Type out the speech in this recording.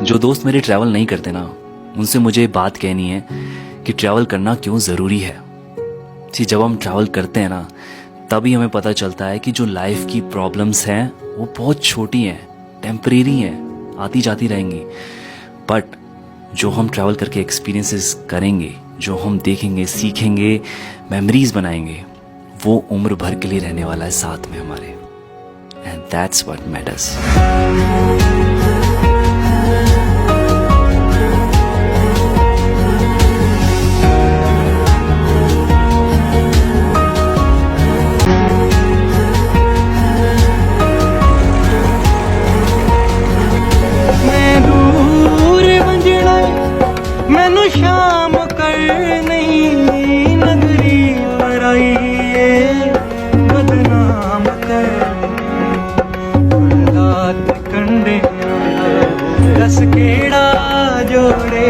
जो दोस्त मेरे ट्रैवल नहीं करते ना, उनसे मुझे बात कहनी है कि ट्रैवल करना क्यों ज़रूरी है। जी, जब हम ट्रैवल करते हैं ना, तभी हमें पता चलता है कि जो लाइफ की प्रॉब्लम्स हैं वो बहुत छोटी हैं, टेम्परेरी हैं, आती जाती रहेंगी। बट जो हम ट्रैवल करके एक्सपीरियंसेस करेंगे, जो हम देखेंगे, सीखेंगे, मेमोरीज बनाएंगे, वो उम्र भर के लिए रहने वाला है साथ में हमारे। And that's what matters. मैनू शाम कर नहीं नगरी पराइए बदनाम कर रात कंडे दस केड़ा जोड़े